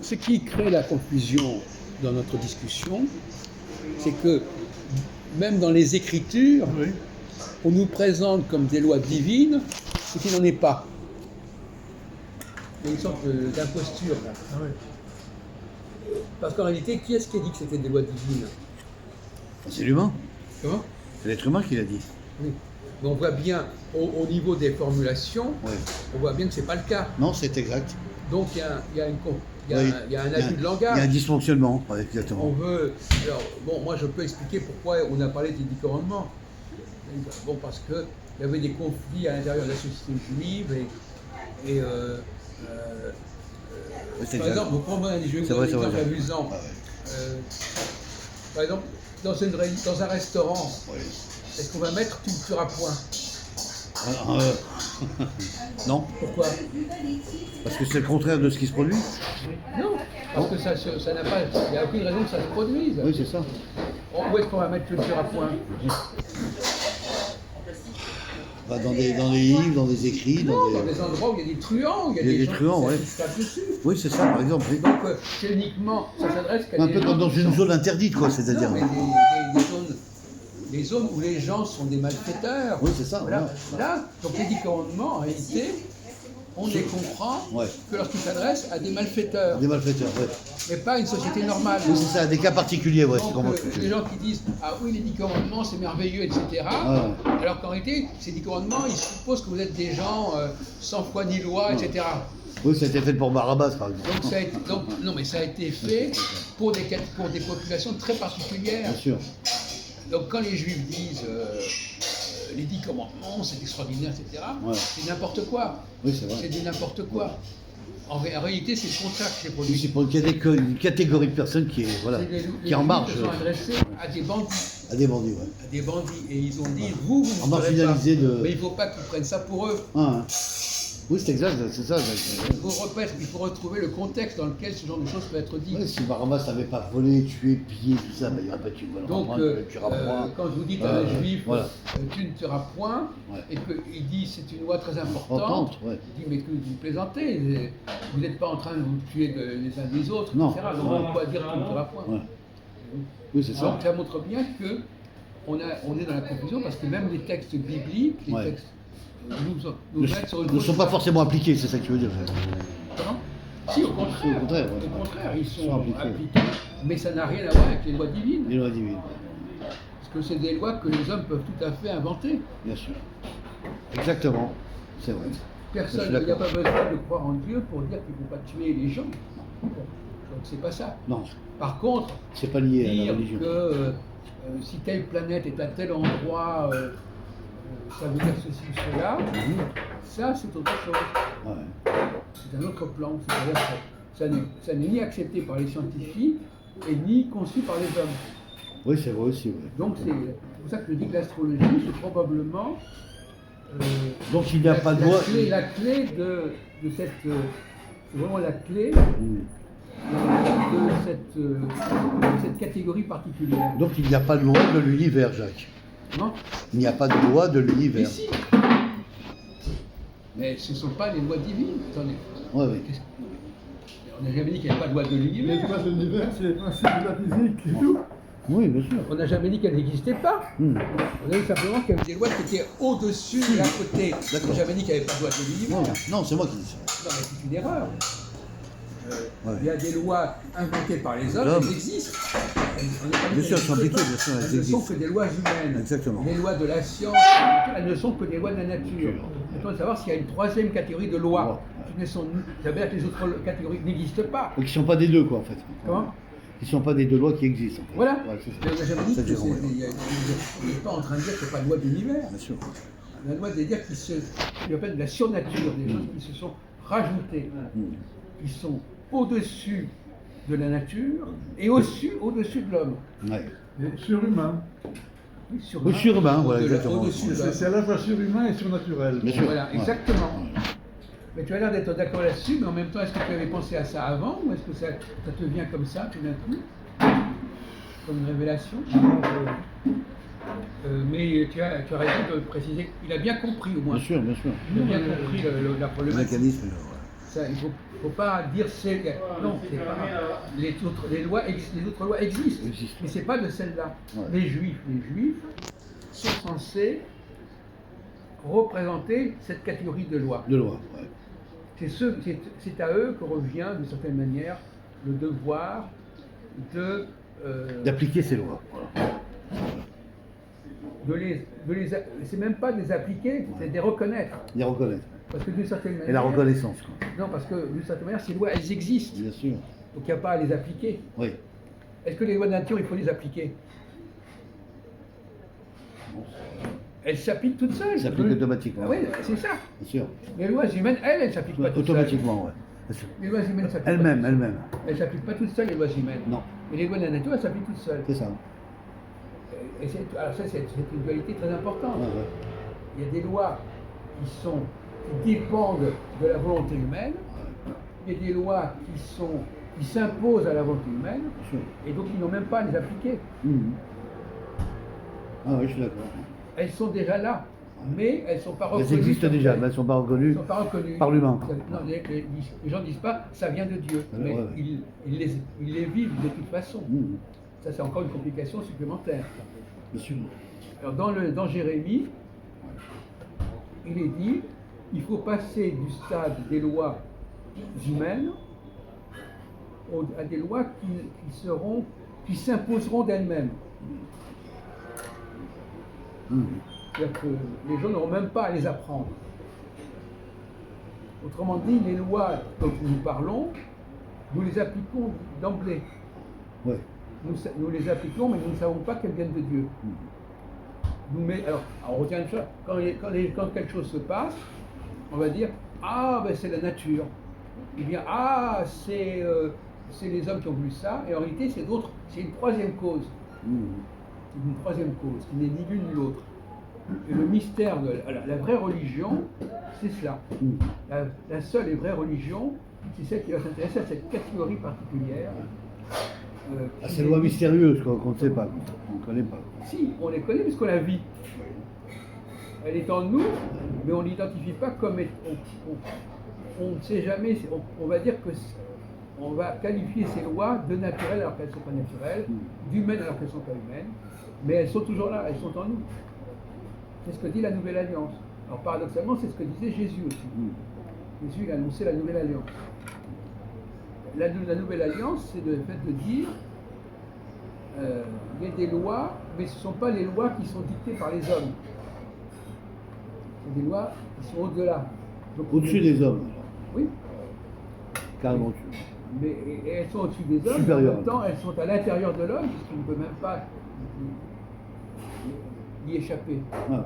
ce qui crée la confusion dans notre discussion, c'est que même dans les Écritures, Oui. on nous présente comme des lois divines ce qui n'en est pas. Il y a une sorte d'imposture là. Ah oui. Parce qu'en réalité, qui est-ce qui a dit que c'était des lois divines? C'est l'humain. Comment? C'est l'être humain qui l'a dit. Oui. Mais on voit bien, au niveau des formulations, Oui. on voit bien que ce n'est pas le cas. Non, c'est exact. Donc il y a un abus de Il y a langage. un dysfonctionnement, ouais, exactement. On veut. Alors, bon, moi je peux expliquer pourquoi on a parlé des 10 commandements. Bon, parce qu'il y avait des conflits à l'intérieur de la société juive Oui, c'est par exact. exemple, vous prenez je vais vous C'est donner vrai, un c'est exemple vrai. amusant. Ah ouais. Par exemple, dans un restaurant, Oui. est-ce qu'on va mettre tout le à point? Non, Pourquoi? parce que c'est le contraire de ce qui se produit. Non, parce que ça n'a pas. Il n'y a aucune raison que ça se produise. Oui, c'est ça. Où est-ce qu'on va mettre tout le à point? Bah, dans des livres, dans des écrits, Non, dans des endroits où il y a des truands, il y a des gens truands, qui ouais. se tapent dessus. Oui, c'est ça, par exemple. Oui. Donc, c'est uniquement, ça s'adresse qu'à Un des peu gens comme dans qui une sont- zone interdite, quoi, c'est-à-dire. Non, mais des zones où les gens sont des malfaiteurs. Oui, c'est ça. Voilà. Voilà. Là, donc les 10 commandements, en réalité, on les comprend Ouais. que lorsqu'ils s'adressent à des malfaiteurs, Des malfaiteurs, ouais. mais pas à une société normale. Oui, c'est ça, des cas particuliers, ouais. c'est Donc, comment les gens qui disent « Ah oui, les 10 commandements, c'est merveilleux, etc. Ah ouais. Alors qu'en réalité, ces 10 commandements, ils supposent que vous êtes des gens sans foi ni loi, etc. Oui, ça a été fait pour Barabbas, par exemple. Non, mais ça a été fait pour des populations très particulières. Bien sûr. Donc quand les Juifs disent les 10 commandements, c'est extraordinaire, etc., Ouais. c'est n'importe quoi. Oui, c'est vrai. C'est du n'importe quoi. En réalité, c'est le contraire qui est Oui, produit. c'est pour une catégorie de personnes qui est, voilà, Les qui est en Juifs marge. se sont adressés à des bandits. À des bandits, ouais. À des bandits. Et ils ont dit, vous ne ferez marginalisé pas. de- Mais il ne faut pas qu'ils prennent ça pour eux. Ah, hein. Oui, c'est exact, c'est ça. Il faut retrouver le contexte dans lequel ce genre de choses peut être dit. Ouais, si Barabbas n'avait pas volé, tué, pillé, tout ça, ben, il n'y aurait pas tué. Donc, tu tueras point. quand vous dites à un juif, voilà. tu ne tueras point, Ouais. et qu'il dit c'est une loi très importante, Importante, ouais. il dit mais que vous plaisantez, vous n'êtes pas en train de vous tuer les uns des autres, Non. etc. Donc on peut dire tu ne tueras point. Ouais. Oui, c'est ça. Donc ça montre bien que on est dans la confusion parce que même les textes bibliques, les Ouais. textes nous mettent sur une Ne sont pas forcément appliqués, c'est ça que tu veux dire. Comment Si, au contraire. Au contraire, ouais. Au contraire, ils sont sont appliqués. appliqués, mais ça n'a rien à voir avec les lois divines. Les lois divines, Parce que c'est des lois que les hommes peuvent tout à fait inventer. bien sûr. Exactement, c'est vrai. Personne, Je suis il n'y a d'accord. pas besoin de croire en Dieu pour dire qu'il ne faut pas tuer les gens. Donc c'est pas ça. Non, Par contre, c'est pas lié à la dire religion. que si telle planète est à tel endroit, ça veut dire ceci ou cela, ça c'est autre chose. Ouais. C'est un autre plan. C'est-à-dire que ça n'est ni accepté par les scientifiques et ni conçu par les hommes. Oui, c'est vrai aussi. Ouais. Donc c'est pour ça que je dis que l'astrologie, c'est probablement Donc il n'y a pas de loi. la clé de cette. C'est vraiment la clé de cette catégorie particulière. Donc il n'y a pas de loi de l'univers, Jacques. Non? Il n'y a pas de loi de Mais l'univers. si. Mais ce ne sont pas les lois divines. Attendez. Ouais, oui. On n'a jamais dit qu'il n'y avait pas de loi de Les l'univers. lois de l'univers, c'est les principes de la physique et tout. Oui, bien sûr. On n'a jamais dit qu'elles n'existaient pas. Hmm. On a dit simplement qu'il y avait des lois qui étaient au-dessus et à côté. On n'a jamais dit qu'il n'y avait pas de loi de l'univers. Non, c'est moi qui dis ça. Non, mais c'est une erreur. Ouais. Il y a des lois inventées par les hommes, L'homme. elles existent. On n'a pas dit Bien sûr, qu'elles elles sont n'existaient appliquées, pas. bien sûr, elles Elles ne sont existent. que des lois humaines. Exactement. Les lois de la science, elles ne sont que des lois de la nature. Maintenant, de savoir s'il y a une troisième catégorie de lois. Qui ne sont, ça veut dire que les autres catégories n'existent pas. Donc, qui ne sont pas des deux, quoi, en fait. Comment? Qui ne sont pas des deux lois qui existent. En fait. Voilà. Ouais, c'est Mais on n'a jamais dit Ça, que Jérôme, on n'est pas en train de dire qu'il n'y a pas de loi d'univers. Bien sûr. La loi de dire qu'il y a de la surnature, des choses qui se sont rajoutées, qui sont au-dessus de la nature et au-dessus de l'homme. Ouais. Surhumain. Oui, Ou surhumain, voilà, exactement. Au-dessus de l'homme. C'est à la fois surhumain et surnaturel. Bien sûr. Voilà, Ouais. exactement. Mais tu as l'air d'être d'accord là-dessus, mais en même temps, est-ce que tu avais pensé à ça avant ou est-ce que ça te vient comme ça, tout d'un coup, comme une révélation? Mais tu as raison de préciser qu'il a bien compris au moins. Bien sûr, bien sûr. Il a bien compris la Le problématique. mécanisme, Ça, il ne faut pas dire c'est. Non, c'est pas. Les autres lois existent, mais ce n'est pas de celle-là. Ouais. Les Juifs sont censés représenter cette catégorie de lois. De loi, ouais. C'est à eux que revient, d'une certaine manière, le devoir de. D'appliquer ces lois. C'est même pas de les appliquer, c'est de les reconnaître. Les reconnaître. Parce que d'une certaine manière. Et la reconnaissance, quoi. Non, parce que d'une certaine manière, ces lois, elles existent. Bien sûr. Donc il n'y a pas à les appliquer. Oui. Est-ce que les lois de nature, il faut les appliquer? Elles s'appliquent toutes seules. Ça s'applique automatiquement. Ah oui, c'est ça. Bien sûr. Les lois humaines, elles ne s'appliquent pas toutes seules. Automatiquement, ouais. Bien sûr. Les lois humaines s'appliquent Elle-même, pas toutes elle-même. seules. Elles ne s'appliquent pas toutes seules, les lois humaines. Non. Mais les lois de la nature, elles s'appliquent toutes seules. C'est ça. Alors ça, c'est une dualité très importante. Ouais, ouais. Il y a des lois qui dépendent de la volonté humaine. Il y a des lois qui s'imposent à la volonté humaine. Bien sûr. Et donc, ils n'ont même pas à les appliquer. Ah oui, je suis d'accord. Elles sont déjà là, mais elles ne sont pas reconnues. Elles existent déjà, mais elles ne sont pas Elles reconnues ne sont pas reconnues. par l'humain. Non, les gens ne disent pas ça vient de Dieu, Ouais, mais ouais. ils les vivent de toute façon. Ça, c'est encore une complication supplémentaire. Bien sûr. Alors, dans Jérémie, il est dit il faut passer du stade des lois humaines à des lois qui s'imposeront d'elles-mêmes. C'est-à-dire que les gens n'auront même pas à les apprendre. Autrement dit, les lois dont nous parlons, nous les appliquons d'emblée. Ouais. Nous les appliquons, mais nous ne savons pas qu'elles viennent de Dieu. Alors, on retient une chose, quand quelque chose se passe, on va dire ah, ben c'est la nature. Ou bien ah, c'est les hommes qui ont voulu ça, et en réalité, c'est une troisième cause. Une troisième cause, qui n'est ni l'une ni l'autre. Et le mystère de la vraie religion, c'est cela. La seule et vraie religion, c'est celle qui va s'intéresser à cette catégorie particulière. À ces lois mystérieuses qu'on ne sait pas, qu'on ne connaît pas. Si, on les connaît puisqu'on la vit. Elle est en nous, mais on ne l'identifie pas comme... On ne sait jamais, on va dire que... On va qualifier ces lois de naturelles alors qu'elles ne sont pas naturelles, d'humaines alors qu'elles ne sont pas humaines, mais elles sont toujours là, elles sont en nous. C'est ce que dit la Nouvelle Alliance. Alors paradoxalement, c'est ce que disait Jésus aussi. Jésus, il a annoncé la Nouvelle Alliance. La Nouvelle Alliance, c'est le fait de dire il y a des lois, mais ce ne sont pas les lois qui sont dictées par les hommes. C'est des lois qui sont au-delà. Au-dessus des hommes. Oui. Carrément au-dessus. Mais et elles sont au-dessus des hommes, Supérieures. en même temps elles sont à l'intérieur de l'homme, puisqu'il ne peut même pas y échapper. Ah.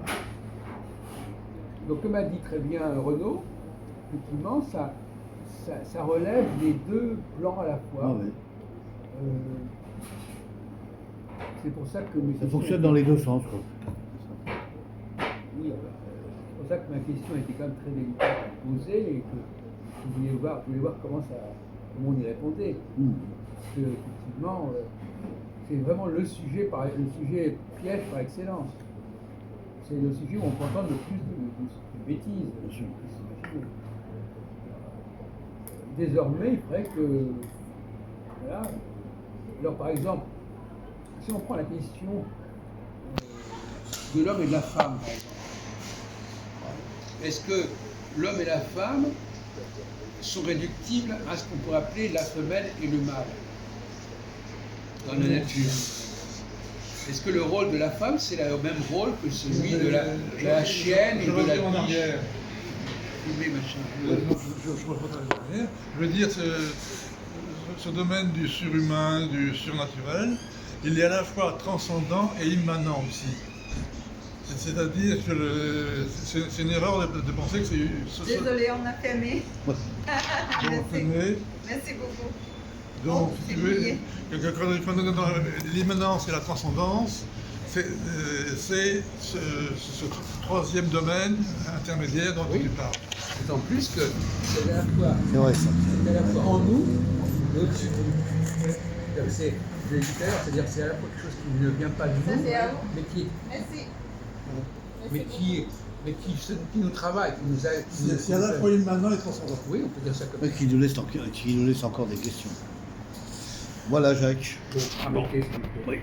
Donc comme a dit très bien Renaud, effectivement, ça relève les deux plans à la fois. Ah, ouais. C'est pour ça que Ça fonctionne dans les deux sens, quoi. Oui, c'est pour ça que ma question était quand même très délicate à poser et que je voulais voir comment on y répondait. Parce que effectivement, c'est vraiment le sujet piège par excellence. C'est le sujet où on peut entendre le plus de bêtises. Bien sûr. Désormais, il faudrait que... Voilà. Alors par exemple, si on prend la question de l'homme et de la femme, par exemple, est-ce que l'homme et la femme sont réductibles à ce qu'on pourrait appeler la femelle et le mâle dans la nature? Est-ce que le rôle de la femme, c'est le même rôle que celui de la chienne et de la en biche? arrière. Oui, machin. Je veux dire, ce domaine du surhumain, du surnaturel, il est à la fois transcendant et immanent aussi. C'est-à-dire que c'est une erreur de penser que c'est... Désolée, on a fermé. Merci. Merci beaucoup. Donc, Oh, si tu c'est veux, plié. quand on est dans l'immanence et la transcendance, c'est ce troisième domaine intermédiaire dont Oui. tu parles. D'autant plus que c'est à la fois, C'est vrai, ça. c'est à la fois en nous et au-dessus de nous. C'est, je l'ai dit tout à l'heure, c'est-à-dire que c'est à la fois quelque chose qui ne vient pas de Ça, nous, c'est à vous. mais Merci. mais mais qui nous travaille, qui nous aide. C'est à la fois immanent et transcendant. Oui, on peut dire ça comme Ouais, ça. qui nous laisse encore des questions. Voilà, Jacques. Bon, Bon. avec les- Oui.